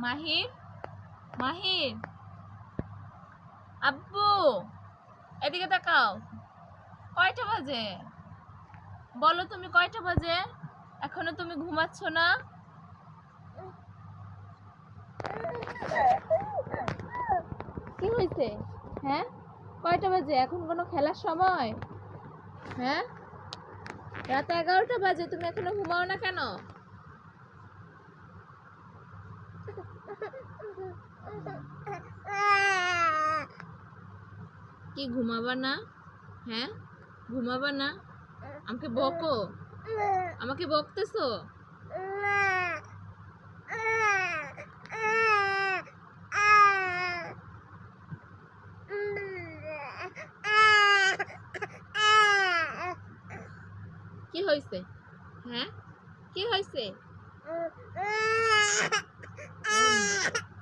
মাহির, মাহির, আব্বু এদিকে তাকাও। কয়টা বাজে বলো, তুমি কয়টা বাজে? এখনো তুমি ঘুমাচ্ছ না? কি হয়েছে? হ্যাঁ, কয়টা বাজে? এখন কোনো খেলার সময়? হ্যাঁ, রাত 11টা বাজে, তুমি এখনো ঘুমাও না কেন? কি ঘুমাবা না? হ্যাঁ, ঘুমাবা না? আমাকে বকো, আমাকে বকতেছো? কি হয়েছে? হ্যাঁ, কি হয়েছে?